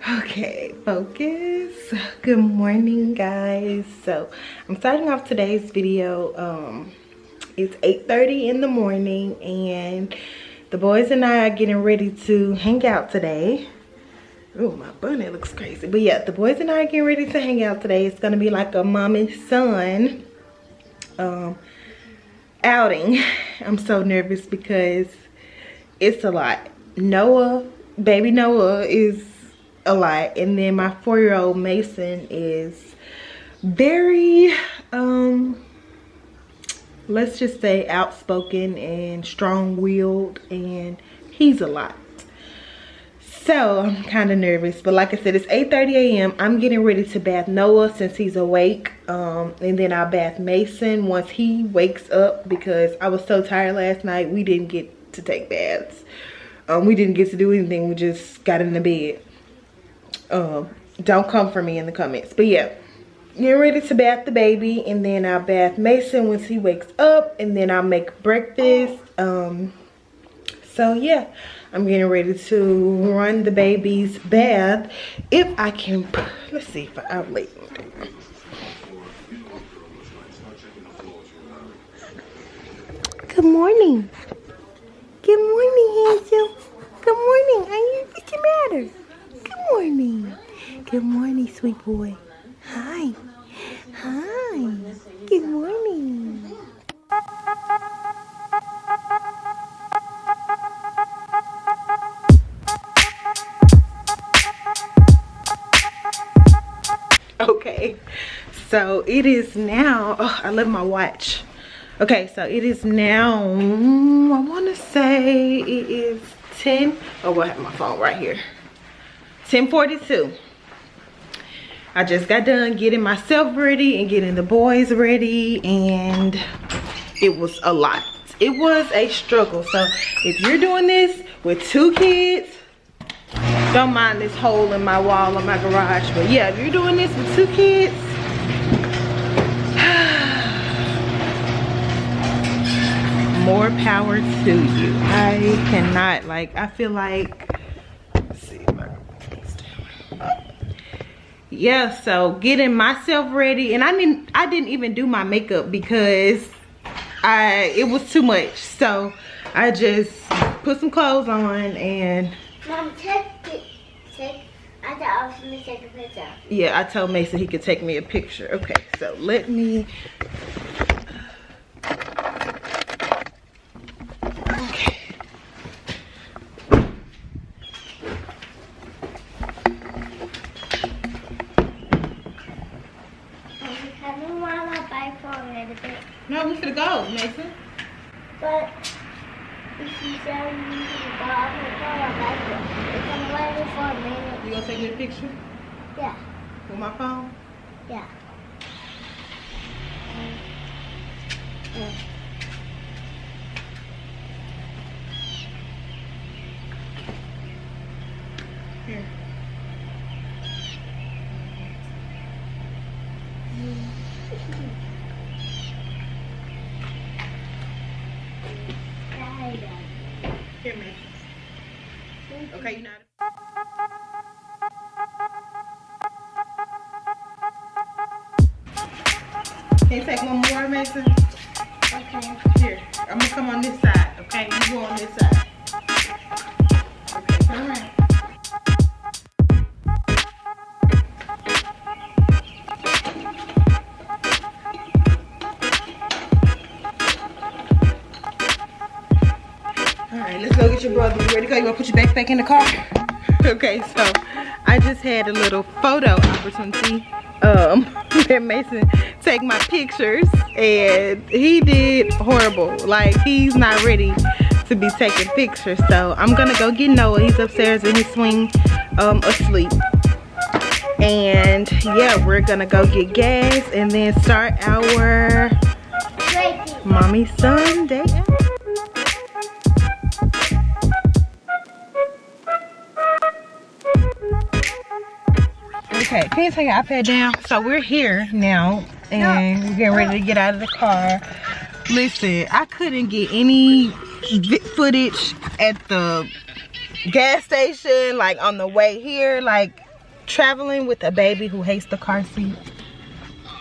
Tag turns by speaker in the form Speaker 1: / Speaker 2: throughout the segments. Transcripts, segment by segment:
Speaker 1: Okay, focus. Good morning, guys. So I'm starting off today's video. It's 8:30 in the morning and the boys and I are getting ready to hang out today. Oh, my bunny looks crazy. But yeah, the boys and I are getting ready to hang out today. It's gonna be like a mom and son outing. I'm so nervous because it's a lot. Baby Noah is a lot, and then my 4-year-old Mason is very let's just say outspoken and strong-willed, and he's a lot. So I'm kind of nervous, but like I said, it's 8:30 a.m. I'm getting ready to bath Noah since he's awake, and then I'll bath Mason once he wakes up, because I was so tired last night. We didn't get to take baths. We didn't get to do anything. We just got in the bed. Don't come for me in the comments, but yeah, getting ready to bath the baby, and then I'll bath Mason once he wakes up, and then I'll make breakfast. So yeah, I'm getting ready to run the baby's bath. If I can, let's see if I'll lay him down. Good morning. Good morning, handsome. Good morning. What's the matter? Good morning. Good morning, sweet boy. Hi. Hi. Good morning. Okay, so it is now, oh, I love my watch. Okay, so it is now, I want to say it is 10, oh, I have my phone right here. 10:42. I just got done getting myself ready and getting the boys ready, and it was a lot. It was a struggle. So if you're doing this with 2 kids, don't mind this hole in my wall in my garage. But yeah, if you're doing this with 2 kids, more power to you. I cannot, like, I feel like, let's see if I can put this down. Yeah, so getting myself ready, and I didn't even do my makeup because it was too much. So I just put some clothes on and
Speaker 2: Mom, I thought I was going to take a picture.
Speaker 1: Yeah, I told Mason he could take me a picture. Okay, so let me. Okay.
Speaker 2: Coming while I buy for a little bit.
Speaker 1: No, we finna go, Mason.
Speaker 2: But if you tell me to go off the phone, I'll buy for it. It's on the way for a minute.
Speaker 1: You gonna take me a picture
Speaker 2: Yeah.
Speaker 1: with my phone?
Speaker 2: Yeah.
Speaker 1: Here. Here, Mason. Okay, you know. Can you take one more, Mason?
Speaker 2: Okay.
Speaker 1: Here, I'm gonna come on this side, okay? You go on this side. Okay, turn around. Alright, let's go get your brother. You ready to go? You wanna put your backpack in the car? Okay, so I just had a little photo opportunity. That Mason take my pictures, and he did horrible. Like, he's not ready to be taking pictures. So I'm gonna go get Noah. He's upstairs in his swing, asleep. And yeah, we're gonna go get gas and then start our mommy son day out. Okay, can you take your iPad down? So we're here now, and we're getting ready to get out of the car. Listen, I couldn't get any footage at the gas station, like on the way here. Like, traveling with a baby who hates the car seat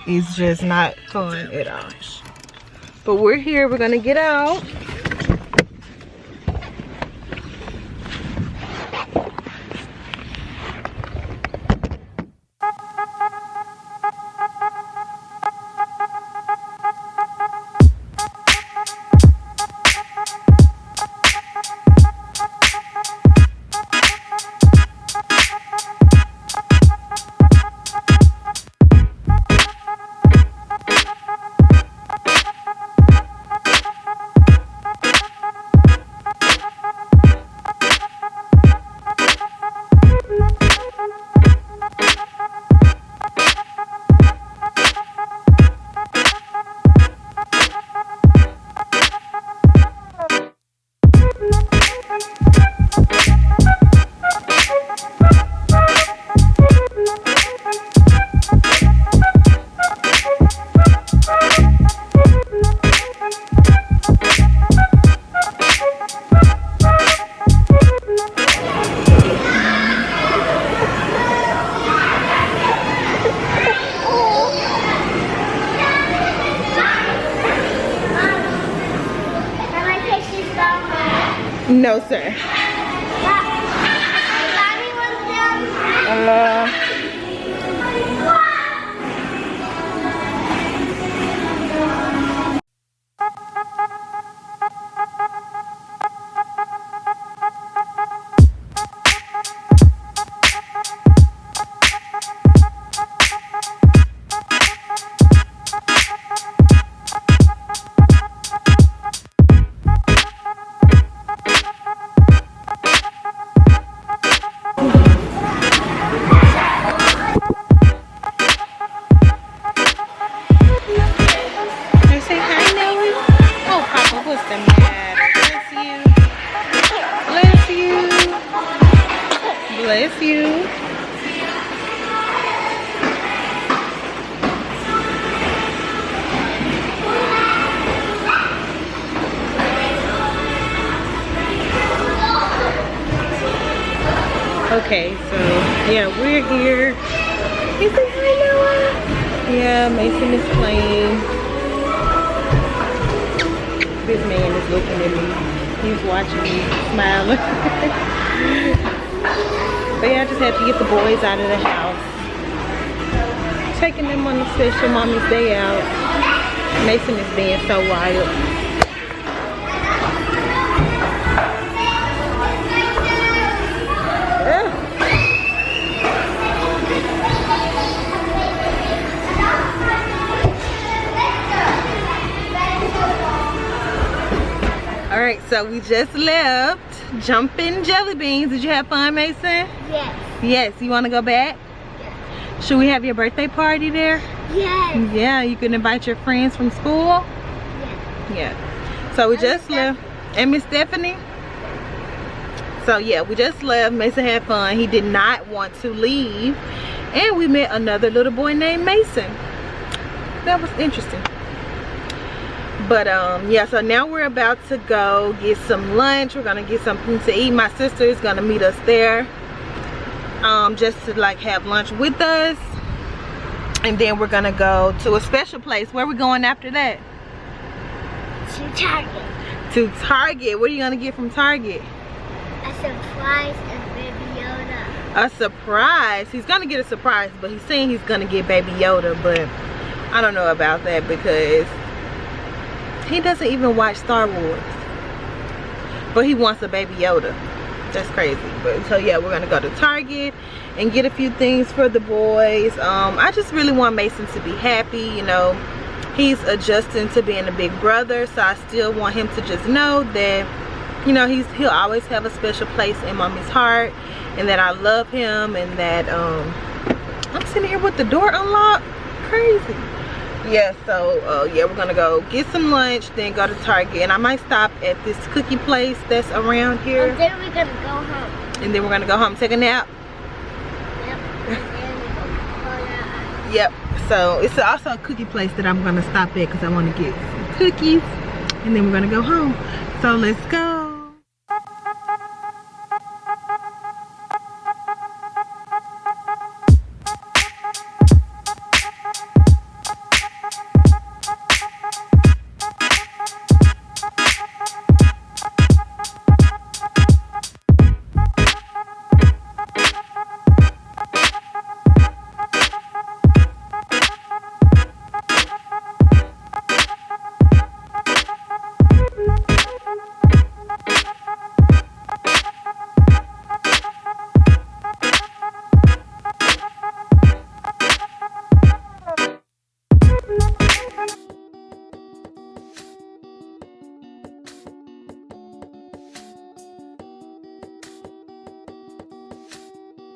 Speaker 1: is just not fun at all. But we're here, we're gonna get out. No, sir. Bless you. Okay, so yeah, we're here. You say hi, Noah? Yeah, Mason is playing. This man is looking at me. He's watching me, smiling. But yeah, I just had to get the boys out of the house. Taking them on the special mommy's day out. Mason is being so wild. Alright, so we just left Jumpin Jellybeans. Did you have fun, Mason?
Speaker 2: Yes.
Speaker 1: Yes, you want to go back?
Speaker 2: Yes.
Speaker 1: Should we have your birthday party there?
Speaker 2: Yes.
Speaker 1: Yeah, you can invite your friends from school?
Speaker 2: Yes.
Speaker 1: Yeah. So we just left. And Miss Stephanie? So yeah, we just left. Mason had fun. He did not want to leave. And we met another little boy named Mason. That was interesting. But yeah, so now we're about to go get some lunch. We're gonna get something to eat. My sister is gonna meet us there, just to like have lunch with us, and then we're gonna go to a special place. Where are we going after that?
Speaker 2: To Target.
Speaker 1: To Target. What are you gonna get from Target?
Speaker 2: A surprise and Baby Yoda.
Speaker 1: A surprise. He's gonna get a surprise, but he's saying he's gonna get Baby Yoda, but I don't know about that because he doesn't even watch Star Wars, but he wants a Baby Yoda. That's crazy. But so yeah, we're gonna go to Target and get a few things for the boys. I just really want Mason to be happy. You know, he's adjusting to being a big brother, so I still want him to just know that, you know, he'll always have a special place in mommy's heart, and that I love him, and that I'm sitting here with the door unlocked. Crazy. Yeah, so yeah, we're gonna go get some lunch, then go to Target, and I might stop at this cookie place that's around here.
Speaker 2: And then we're gonna go home.
Speaker 1: And then we're gonna go home, take a nap.
Speaker 2: Yep. And then we're gonna go
Speaker 1: Yep. So it's also a cookie place that I'm gonna stop at because I want to get some cookies, and then we're gonna go home. So let's go.